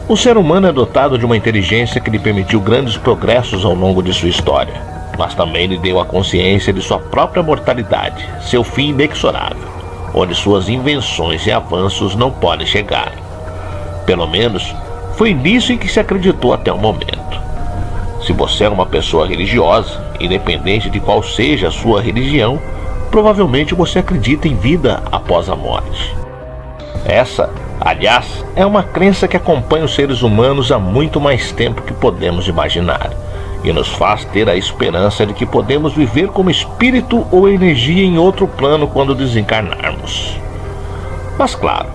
O ser humano é dotado de uma inteligência que lhe permitiu grandes progressos ao longo de sua história, mas também lhe deu a consciência de sua própria mortalidade, seu fim inexorável, onde suas invenções e avanços não podem chegar. Pelo menos, foi nisso em que se acreditou até o momento. Se você é uma pessoa religiosa, independente de qual seja a sua religião, provavelmente você acredita em vida após a morte. Essa, aliás, é uma crença que acompanha os seres humanos há muito mais tempo que podemos imaginar, e nos faz ter a esperança de que podemos viver como espírito ou energia em outro plano quando desencarnarmos. Mas claro,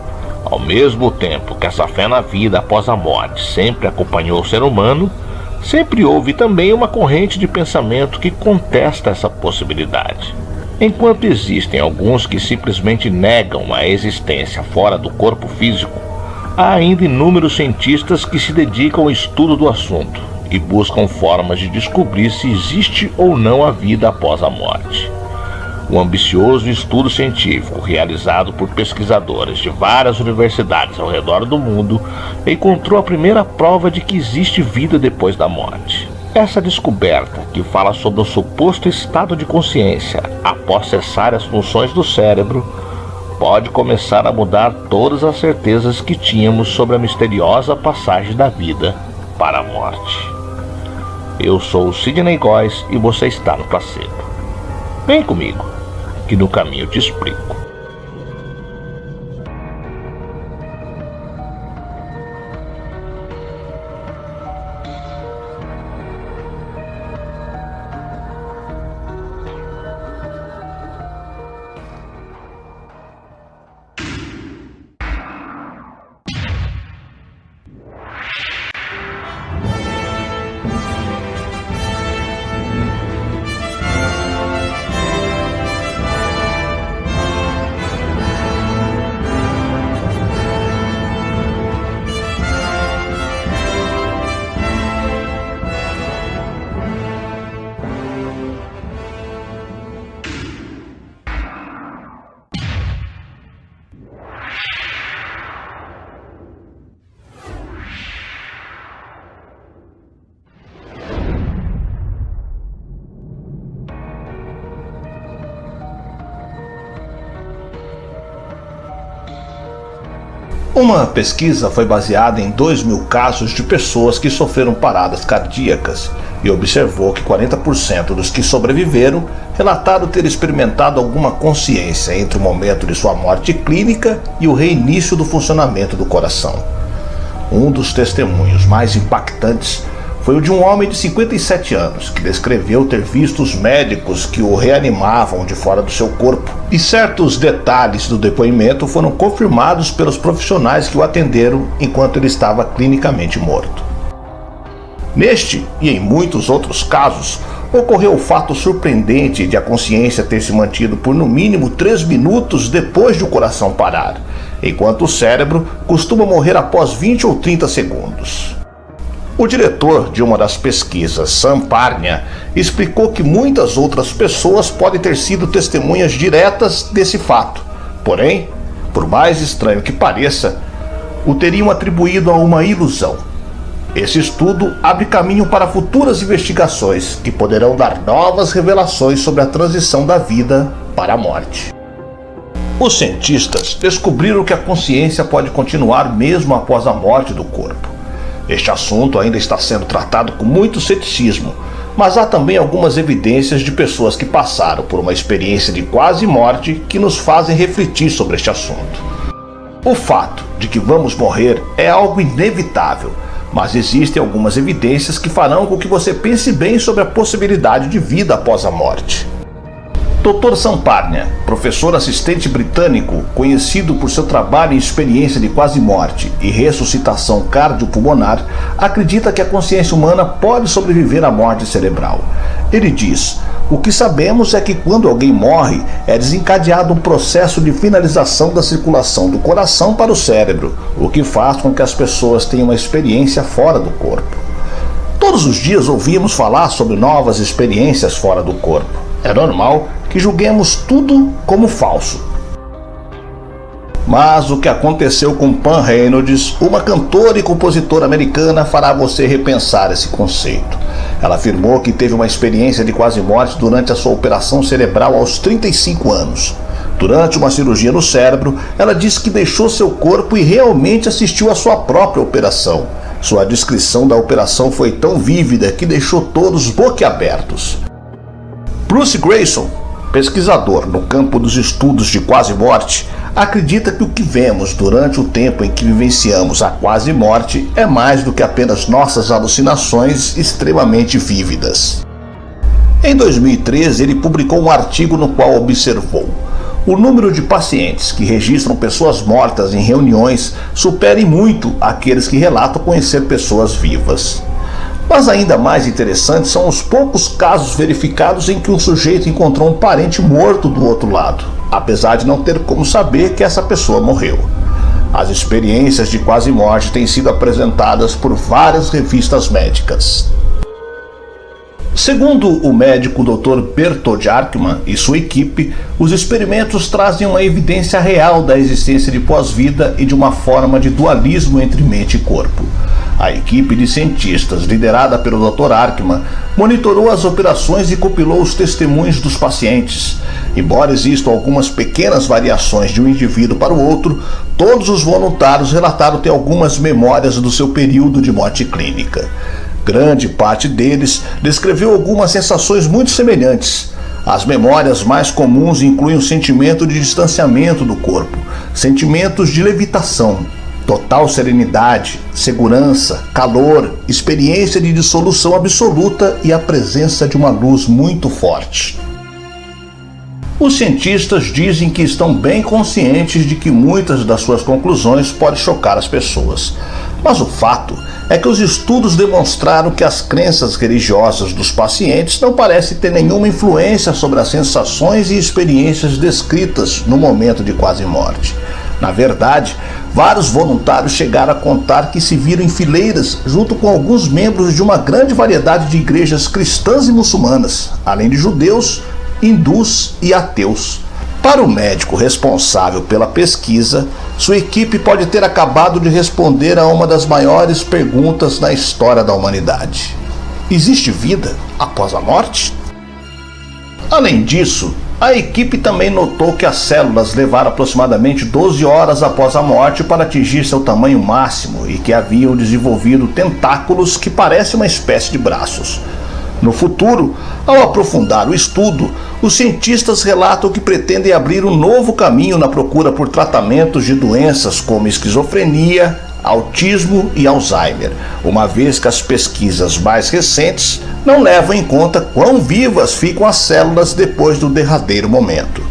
ao mesmo tempo que essa fé na vida após a morte sempre acompanhou o ser humano, sempre houve também uma corrente de pensamento que contesta essa possibilidade. Enquanto existem alguns que simplesmente negam a existência fora do corpo físico, há ainda inúmeros cientistas que se dedicam ao estudo do assunto e buscam formas de descobrir se existe ou não a vida após a morte. Um ambicioso estudo científico realizado por pesquisadores de várias universidades ao redor do mundo encontrou a primeira prova de que existe vida depois da morte. Essa descoberta, que fala sobre o suposto estado de consciência após cessar as funções do cérebro, pode começar a mudar todas as certezas que tínhamos sobre a misteriosa passagem da vida para a morte. Eu sou o Sidney Góes e você está no Placebo. Vem comigo, que no caminho eu te explico. Uma pesquisa foi baseada em 2.000 casos de pessoas que sofreram paradas cardíacas e observou que 40% dos que sobreviveram relataram ter experimentado alguma consciência entre o momento de sua morte clínica e o reinício do funcionamento do coração. Um dos testemunhos mais impactantes foi o de um homem de 57 anos, que descreveu ter visto os médicos que o reanimavam de fora do seu corpo. E certos detalhes do depoimento foram confirmados pelos profissionais que o atenderam enquanto ele estava clinicamente morto. Neste e em muitos outros casos, ocorreu o fato surpreendente de a consciência ter se mantido por no mínimo 3 minutos depois de o coração parar, enquanto o cérebro costuma morrer após 20 ou 30 segundos. O diretor de uma das pesquisas, Sam Parnia, explicou que muitas outras pessoas podem ter sido testemunhas diretas desse fato. Porém, por mais estranho que pareça, o teriam atribuído a uma ilusão. Esse estudo abre caminho para futuras investigações que poderão dar novas revelações sobre a transição da vida para a morte. Os cientistas descobriram que a consciência pode continuar mesmo após a morte do corpo. Este assunto ainda está sendo tratado com muito ceticismo, mas há também algumas evidências de pessoas que passaram por uma experiência de quase morte que nos fazem refletir sobre este assunto. O fato de que vamos morrer é algo inevitável, mas existem algumas evidências que farão com que você pense bem sobre a possibilidade de vida após a morte. Dr. Sam Parnia, professor assistente britânico, conhecido por seu trabalho em experiência de quase morte e ressuscitação cardiopulmonar, acredita que a consciência humana pode sobreviver à morte cerebral. Ele diz: o que sabemos é que quando alguém morre, é desencadeado um processo de finalização da circulação do coração para o cérebro, o que faz com que as pessoas tenham uma experiência fora do corpo. Todos os dias ouvimos falar sobre novas experiências fora do corpo. É normal que julguemos tudo como falso. Mas o que aconteceu com Pam Reynolds, uma cantora e compositora americana, fará você repensar esse conceito. Ela afirmou que teve uma experiência de quase morte durante a sua operação cerebral aos 35 anos. Durante uma cirurgia no cérebro, ela disse que deixou seu corpo e realmente assistiu à sua própria operação. Sua descrição da operação foi tão vívida que deixou todos boquiabertos. Bruce Grayson, pesquisador no campo dos estudos de quase morte, acredita que o que vemos durante o tempo em que vivenciamos a quase morte é mais do que apenas nossas alucinações extremamente vívidas. Em 2013, ele publicou um artigo no qual observou: o número de pacientes que registram pessoas mortas em reuniões supera em muito aqueles que relatam conhecer pessoas vivas. Mas ainda mais interessantes são os poucos casos verificados em que um sujeito encontrou um parente morto do outro lado, apesar de não ter como saber que essa pessoa morreu. As experiências de quase morte têm sido apresentadas por várias revistas médicas. Segundo o médico Dr. Bertold Arkman e sua equipe, os experimentos trazem uma evidência real da existência de pós-vida e de uma forma de dualismo entre mente e corpo. A equipe de cientistas, liderada pelo Dr. Arkman, monitorou as operações e compilou os testemunhos dos pacientes. Embora existam algumas pequenas variações de um indivíduo para o outro, todos os voluntários relataram ter algumas memórias do seu período de morte clínica. Grande parte deles descreveu algumas sensações muito semelhantes. As memórias mais comuns incluem o sentimento de distanciamento do corpo, sentimentos de levitação, total serenidade, segurança, calor, experiência de dissolução absoluta e a presença de uma luz muito forte. Os cientistas dizem que estão bem conscientes de que muitas das suas conclusões podem chocar as pessoas. Mas o fato é que os estudos demonstraram que as crenças religiosas dos pacientes não parecem ter nenhuma influência sobre as sensações e experiências descritas no momento de quase morte. Na verdade, vários voluntários chegaram a contar que se viram em fileiras junto com alguns membros de uma grande variedade de igrejas cristãs e muçulmanas, além de judeus, hindus e ateus. Para o médico responsável pela pesquisa, sua equipe pode ter acabado de responder a uma das maiores perguntas na história da humanidade: existe vida após a morte? Além disso, a equipe também notou que as células levaram aproximadamente 12 horas após a morte para atingir seu tamanho máximo e que haviam desenvolvido tentáculos que parecem uma espécie de braços. No futuro, ao aprofundar o estudo, os cientistas relatam que pretendem abrir um novo caminho na procura por tratamentos de doenças como esquizofrenia, autismo e Alzheimer, uma vez que as pesquisas mais recentes não levam em conta quão vivas ficam as células depois do derradeiro momento.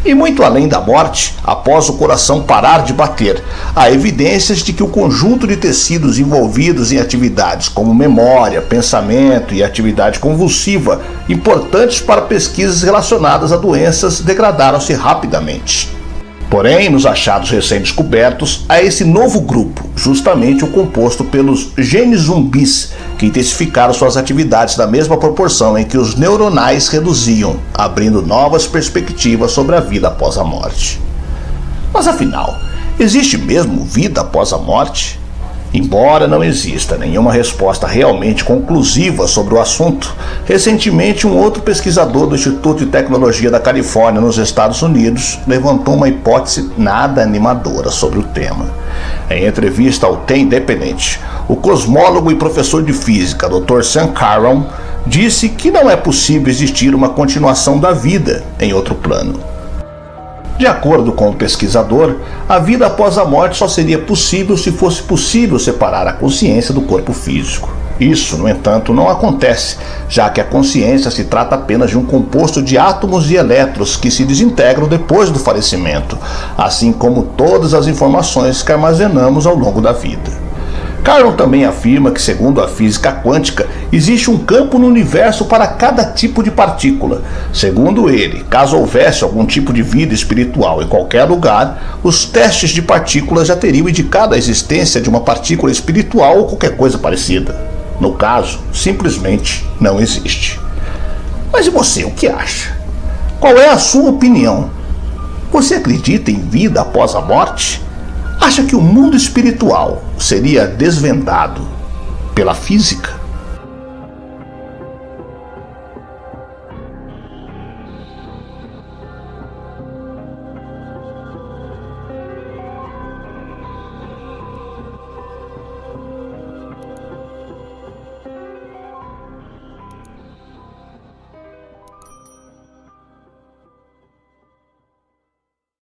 E muito além da morte, após o coração parar de bater, há evidências de que o conjunto de tecidos envolvidos em atividades como memória, pensamento e atividade convulsiva, importantes para pesquisas relacionadas a doenças, degradaram-se rapidamente. Porém, nos achados recém-descobertos, há esse novo grupo, justamente o composto pelos genes zumbis, que intensificaram suas atividades na mesma proporção em que os neuronais reduziam, abrindo novas perspectivas sobre a vida após a morte. Mas afinal, existe mesmo vida após a morte? Embora não exista nenhuma resposta realmente conclusiva sobre o assunto, recentemente um outro pesquisador do Instituto de Tecnologia da Califórnia, nos Estados Unidos, levantou uma hipótese nada animadora sobre o tema. Em entrevista ao The Independent, o cosmólogo e professor de física Dr. Sam Caron disse que não é possível existir uma continuação da vida em outro plano. De acordo com o pesquisador, a vida após a morte só seria possível se fosse possível separar a consciência do corpo físico. Isso, no entanto, não acontece, já que a consciência se trata apenas de um composto de átomos e elétrons que se desintegram depois do falecimento, assim como todas as informações que armazenamos ao longo da vida. Caron também afirma que, segundo a física quântica, existe um campo no universo para cada tipo de partícula. Segundo ele, caso houvesse algum tipo de vida espiritual em qualquer lugar, os testes de partículas já teriam indicado a existência de uma partícula espiritual ou qualquer coisa parecida. No caso, simplesmente não existe. Mas e você, o que acha? Qual é a sua opinião? Você acredita em vida após a morte? Acha que o mundo espiritual seria desvendado pela física?